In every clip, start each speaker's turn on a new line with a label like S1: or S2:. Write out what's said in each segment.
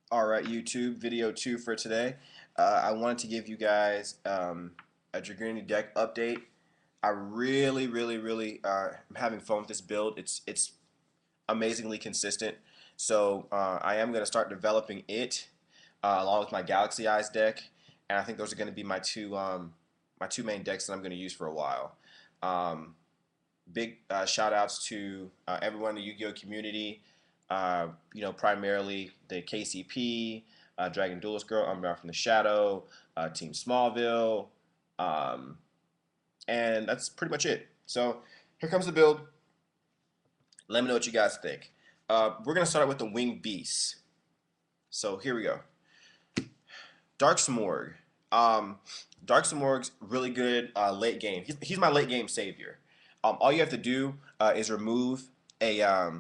S1: Alright, YouTube, video 2 for today. I wanted to give you guys a Dragoon deck update. I really am having fun with this build. It's amazingly consistent. So I am going to start developing it along with my Galaxy Eyes deck, and I think those are going to be my two main decks that I'm going to use for a while. Um, Big shout outs to everyone in the Yu-Gi-Oh community. Primarily the KCP, Dragon Duelist Girl, Umbra from the Shadow, Team Smallville, um, and that's pretty much it. So here comes the build. Let me know what you guys think. We're gonna start out with the Winged Beasts. So here we go. Dark Smorg. Um, Dark Smorg's really good late game. He's my late game savior. All you have to do is remove a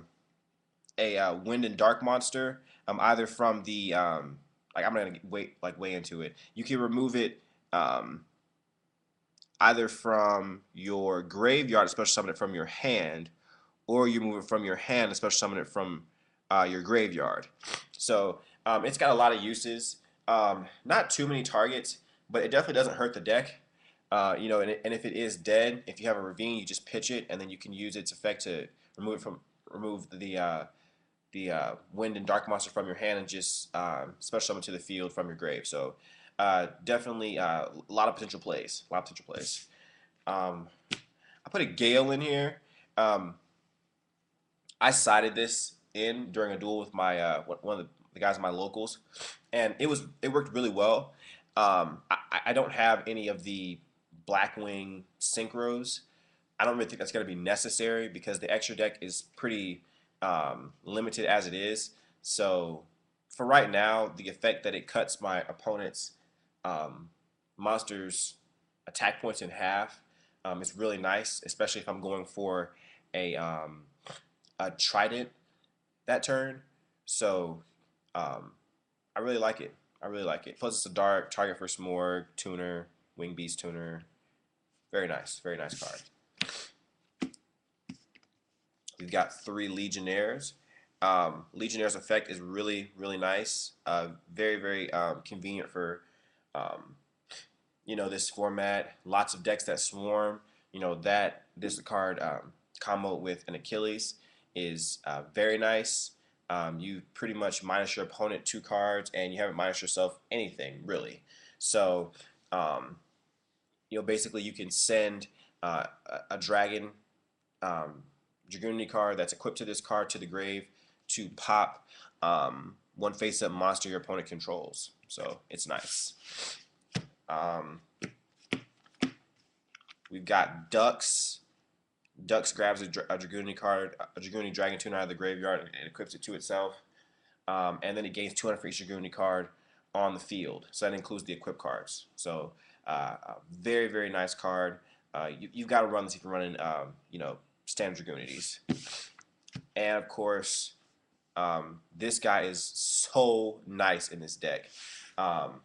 S1: wind and dark monster, either from the like I'm gonna wait like way into it. You can remove it either from your graveyard, special summon it from your hand, or you move it from your hand, special summon it from your graveyard. So it's got a lot of uses. Not too many targets, but it definitely doesn't hurt the deck. And if it is dead, if you have a ravine, you just pitch it, and then you can use its effect to remove the wind and dark monster from your hand and just special summon to the field from your grave. So definitely a lot of potential plays. A lot of potential plays. I put a Gale in here. Um, I sided this in during a duel with my one of the guys in my locals, and it worked really well. I don't have any of the Blackwing synchros. I don't really think that's going to be necessary because the extra deck is pretty limited as it is. So for right now, the effect that it cuts my opponent's um, monsters' attack points in half is really nice, especially if I'm going for a, um, a trident that turn. So um, I really like it. I really like it. Plus, it's a dark target for Smorg, Tuner, Wing Beast Tuner. Very nice. Very nice card. We've got three Legionnaires. Legionnaire's effect is really nice. Very convenient for um, this format. Lots of decks that swarm. That this card combo with an Achilles is very nice. You pretty much minus your opponent 2 cards, and you haven't minus yourself anything really. So basically you can send a dragon Dragunity card that's equipped to this card to the grave to pop one face-up monster your opponent controls. So it's nice. Um, we've got Ducks. Ducks grabs a Dragunity card, a Dragunity Dragon Tune out of the graveyard and equips it to itself. And then it gains 200 for each Dragunity card on the field. So that includes the equip cards. So a very nice card. You've got to run this if you're running, standard Dragunities. And of course, this guy is so nice in this deck. Um,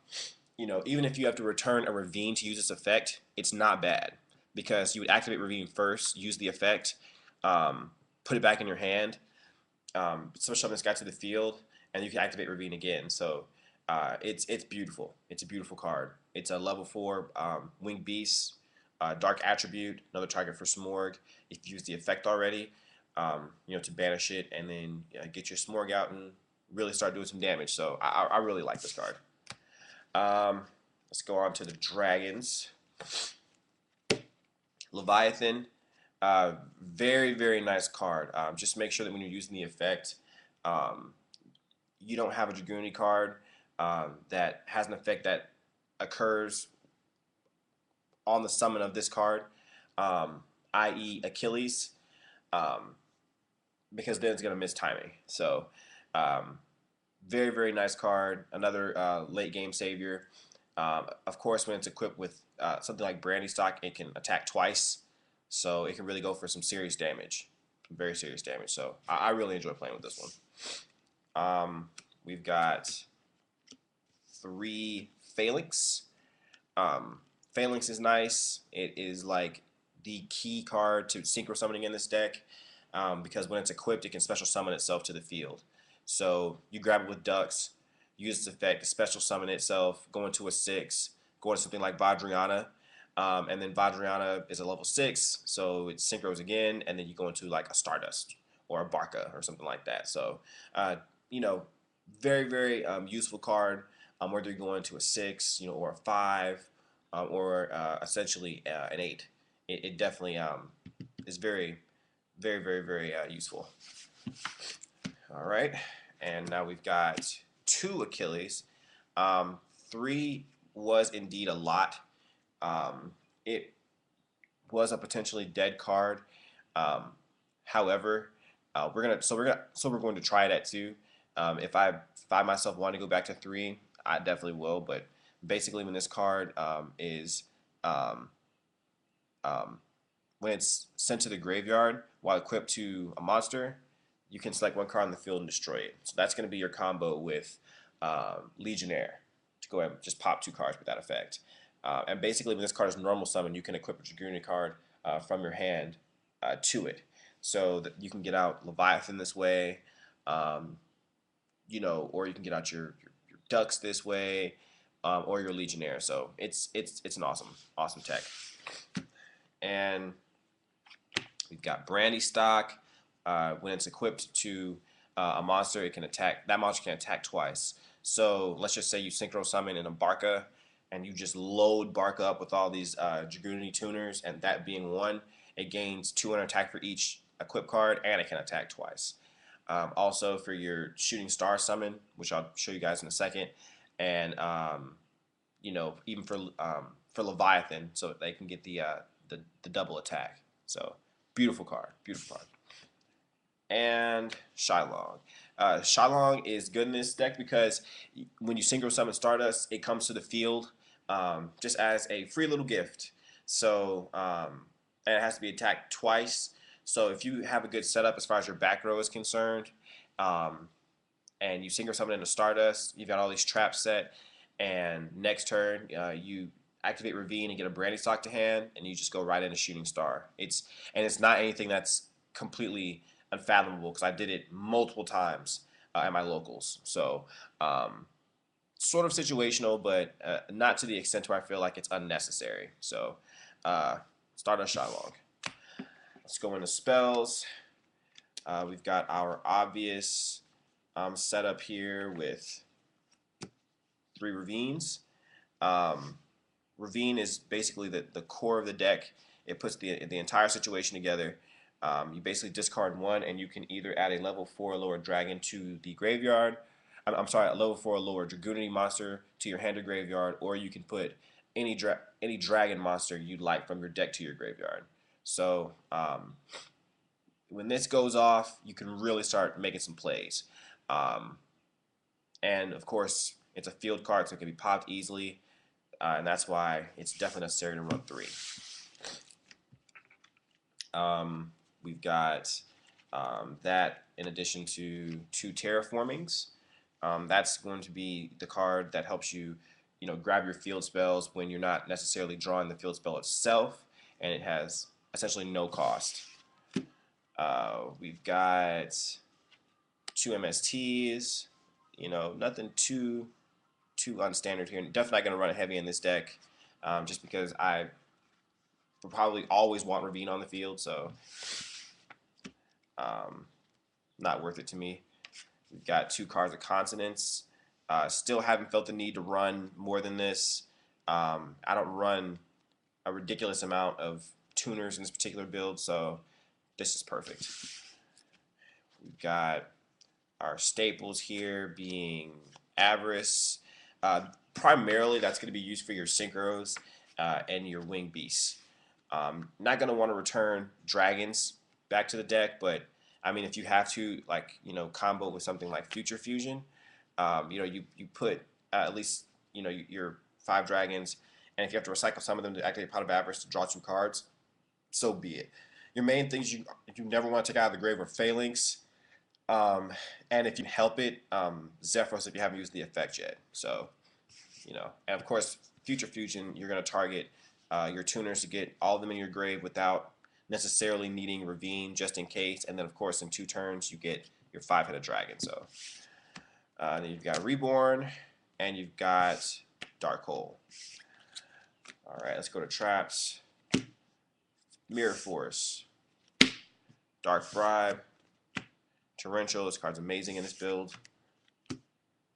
S1: Even if you have to return a Ravine to use this effect, it's not bad because you would activate Ravine first, use the effect, put it back in your hand, switch summon this guy to the field, and you can activate Ravine again. So it's beautiful. It's a beautiful card. It's a level 4 Winged Beast, Dark Attribute, another target for Smorg. If you use the effect already, to banish it and then get your Smorg out and really start doing some damage. So I really like this card. Let's go on to the Dragons. Leviathan, very nice card. Just make sure that when you're using the effect, um, you don't have a Dragunity card that has an effect that occurs on the summon of this card, i.e. Achilles, um, because then it's going to miss timing. So um, very nice card. Another late game savior. Of course, when it's equipped with something like Brandy Stock, it can attack twice. So it can really go for some serious damage. Very serious damage. So I really enjoy playing with this one. We've got 3 Phalanx. Phalanx is nice. It is like the key card to synchro summoning in this deck because when it's equipped, it can special summon itself to the field. So you grab it with Ducks. use this effect to special summon itself, go into a 6, go into something like Vajrayana. And then Vajrayana is a level 6, so it synchros again, and then you go into like a Stardust or a Barca or something like that. So, you know, very, very useful card, whether you're going to a 6, or a 5, or essentially an 8. It definitely is very, very, very, very useful. All right, and now we've got 2 Achilles. 3 was indeed a lot. It was a potentially dead card. However, we're going to try it at 2. If I find myself wanting to go back to 3, I definitely will. But basically, when this card is when it's sent to the graveyard while equipped to a monster, you can select 1 card on the field and destroy it. So that's going to be your combo with Legionnaire to go ahead and just pop 2 cards with that effect. And basically, when this card is normal summon, you can equip a Dragunity card from your hand to it, so that you can get out Leviathan this way, or you can get out your Ducks this way, or your Legionnaire. So it's an awesome tech. And we've got Brandy Stock. When it's equipped to a monster, it can attack. That monster can attack twice. So let's just say you synchro summon in a Barca, and you just load Barca up with all these Dragunity tuners, and that being 1, it gains 200 attack for each equip card, and it can attack twice. Also for your Shooting Star summon, which I'll show you guys in a second, and even for Leviathan, so they can get the double attack. So beautiful card, beautiful card. And Shylong. Shylong is good in this deck because when you synchro summon Stardust, it comes to the field just as a free little gift. So and it has to be attacked twice. So if you have a good setup as far as your back row is concerned, and you synchro summon into Stardust, you've got all these traps set, and next turn you activate Ravine and get a Brandy Stock to hand, and you just go right into Shooting Star. It's not anything that's completely unfathomable, because I did it multiple times at my locals. So sort of situational, but not to the extent where I feel like it's unnecessary. So Stardust Shylong. Let's go into spells. We've got our obvious setup here with 3 Ravines. Ravine is basically the core of the deck. It puts the entire situation together. You basically discard 1, and you can either add a level 4 lower dragon to the graveyard. I'm sorry, a level 4 lower Dragunity monster to your hand or graveyard, or you can put any dragon monster you'd like from your deck to your graveyard. So when this goes off, you can really start making some plays. And of course, it's a field card, so it can be popped easily, and that's why it's definitely necessary to run 3. We've got that in addition to 2 terraformings. That's going to be the card that helps you, grab your field spells when you're not necessarily drawing the field spell itself, and it has essentially no cost. We've got 2 MSTs. Nothing too unstandard here. Definitely not going to run it heavy in this deck, just because I will probably always want Ravine on the field, so not worth it to me. We've got 2 cards of Consonance. Still haven't felt the need to run more than this. I don't run a ridiculous amount of tuners in this particular build, so this is perfect. We've got our staples here being Avarice. Primarily, that's going to be used for your synchros and your wing beasts. Not going to want to return dragons back to the deck, but I mean, if you have to, combo with something like Future Fusion, you put at least your 5 dragons, and if you have to recycle some of them to activate Pot of Avarice to draw 2 cards, so be it. Your main things you never want to take out of the grave are Phalanx, and if you help it, Zephyros if you haven't used the effect yet. So, and of course, Future Fusion, you're going to target your tuners to get all of them in your grave without necessarily needing Ravine just in case, and then of course in 2 turns you get your 5-headed dragon. So Then you've got Reborn, and you've got Dark Hole. All right, let's go to traps. Mirror Force, Dark Bribe, Torrential. This card's amazing in this build.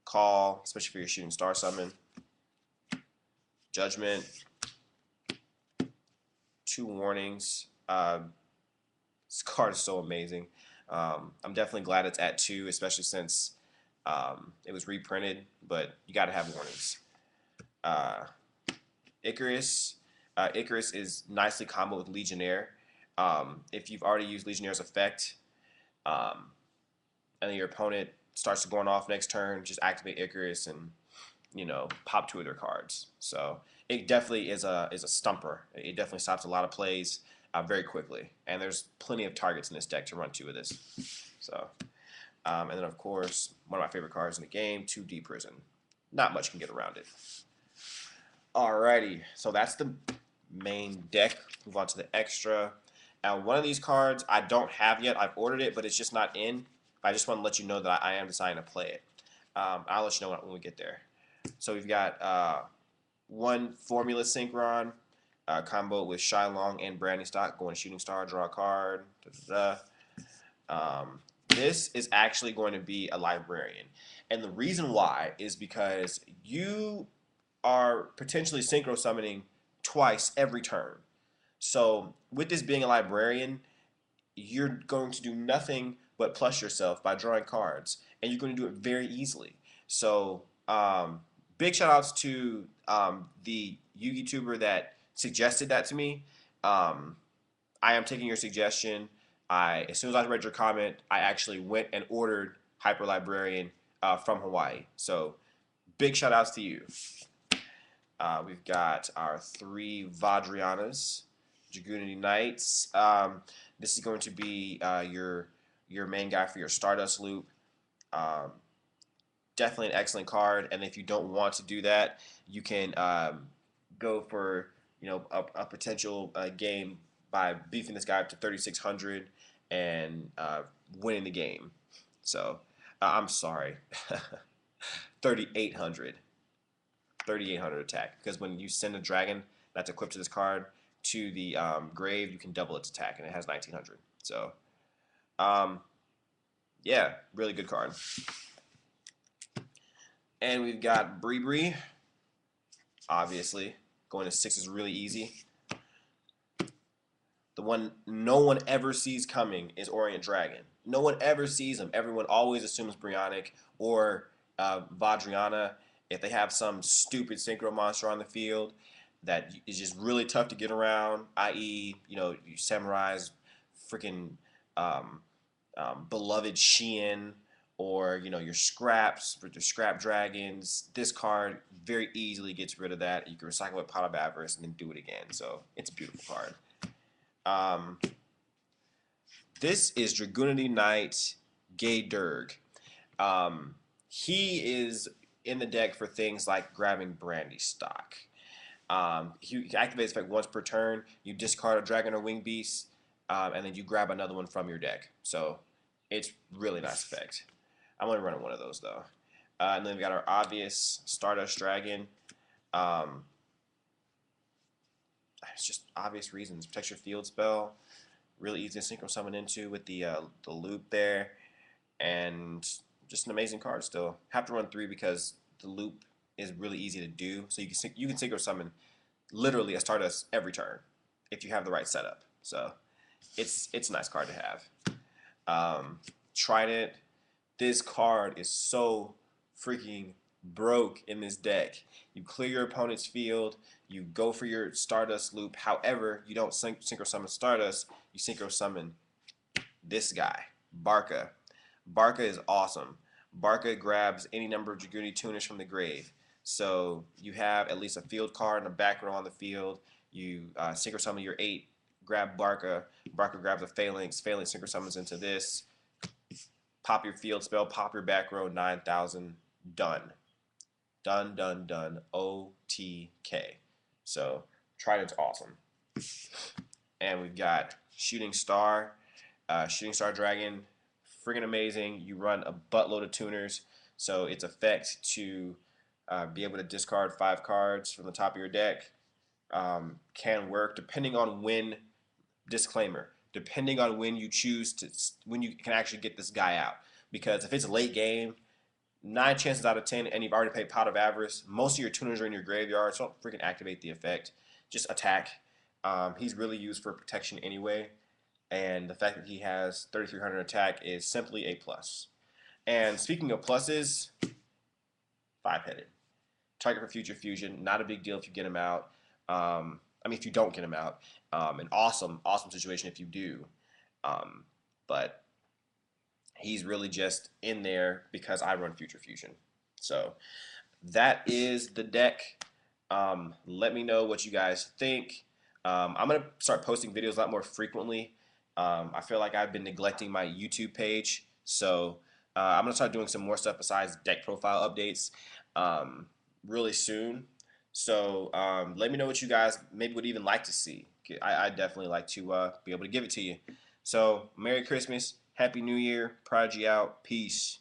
S1: Call, especially for your shooting star summon. Judgment. 2 warnings. This card is so amazing. I'm definitely glad it's at 2, especially since it was reprinted, but you got to have warnings. Icarus. Icarus is nicely comboed with Legionnaire. If you've already used Legionnaire's effect, and then your opponent starts going off next turn, just activate Icarus and pop 2 of their cards. So it definitely is a stumper. It definitely stops a lot of plays very quickly, and there's plenty of targets in this deck to run 2 of this. So, and then of course one of my favorite cards in the game, 2D Prison. Not much can get around it. Alrighty, so that's the main deck. Move on to the extra. Now, one of these cards I don't have yet. I've ordered it, but it's just not in. I just want to let you know that I am deciding to play it. I'll let you know when we get there. So we've got 1 Formula Synchron combo with Shylong and Brandy Stock. Going to Shooting Star, draw a card. This is actually going to be a Librarian. And the reason why is because you are potentially synchro summoning twice every turn. So with this being a Librarian, you're going to do nothing but plus yourself by drawing cards, and you're going to do it very easily. So big shout outs to the Yugi tuber that suggested that to me. I am taking your suggestion. As soon as I read your comment, I actually went and ordered Hyper Librarian from Hawaii. So big shout outs to you. We've got our 3 Vadrianas, Dragunity Knights. This is going to be your main guy for your Stardust loop. Definitely an excellent card, and if you don't want to do that, you can go for a potential game by beefing this guy up to 3,600 and winning the game. So I'm sorry, 3,800. 3,800 attack, because when you send a dragon that's equipped to this card to the grave, you can double its attack, and it has 1,900. So, yeah, really good card. And we've got Bree. Obviously, going to 6 is really easy. The one no one ever sees coming is Orient Dragon. No one ever sees him. Everyone always assumes Brionic or Vadriana. If they have some stupid synchro monster on the field that is just really tough to get around, i.e., you Samurai's freaking beloved Shein, or your scraps for the scrap dragons, this card very easily gets rid of that. You can recycle it, Pot of Avarice, and then do it again. So it's a beautiful card. This is Dragunity Knight Gay Durg. He is in the deck for things like grabbing Brandy Stock. He activates effect once per turn. You discard a dragon or wing beast, and then you grab another one from your deck. So it's really nice effect. I'm only running one of those though. And then we've got our obvious Stardust Dragon. It's just obvious reasons. Protect your field spell. Really easy to synchro summon into with the loop there, and just an amazing card still. Have to run 3 because the loop is really easy to do. So you can synchro summon literally a Stardust every turn if you have the right setup. So it's a nice card to have. Trident. This card is so freaking broke in this deck. You clear your opponent's field, you go for your Stardust loop. However, you don't synchro summon Stardust, you synchro summon this guy, Barca. Barca is awesome. Barca grabs any number of Dragunity tuners from the grave. So you have at least a field card and a back row on the field. You synchro summon your 8, grab Barca. Barca grabs a Phalanx. Phalanx synchro summons into this. Pop your field spell, pop your back row, 9,000, done. Done, done, done. OTK. So Trident's awesome. And we've got Shooting Star. Shooting Star Dragon, friggin' amazing. You run a buttload of tuners. So its effect to be able to discard 5 cards from the top of your deck can work depending on when, disclaimer, depending on when you choose to, when you can actually get this guy out. Because if it's a late game, 9 chances out of 10, and you've already paid Pot of Avarice, most of your tuners are in your graveyard, so don't freaking activate the effect. Just attack. He's really used for protection anyway, and the fact that he has 3,300 attack is simply a plus. And speaking of pluses, 5-headed. Target for future fusion, not a big deal if you get him out. I mean, if you don't get him out, an awesome, awesome situation if you do. But he's really just in there because I run future fusion. So that is the deck. Let me know what you guys think. I'm gonna start posting videos a lot more frequently. I feel like I've been neglecting my YouTube page, so I'm gonna start doing some more stuff besides deck profile updates really soon. So let me know what you guys maybe would even like to see. I definitely like to be able to give it to you. So Merry Christmas, Happy New Year, Prodigy out, peace.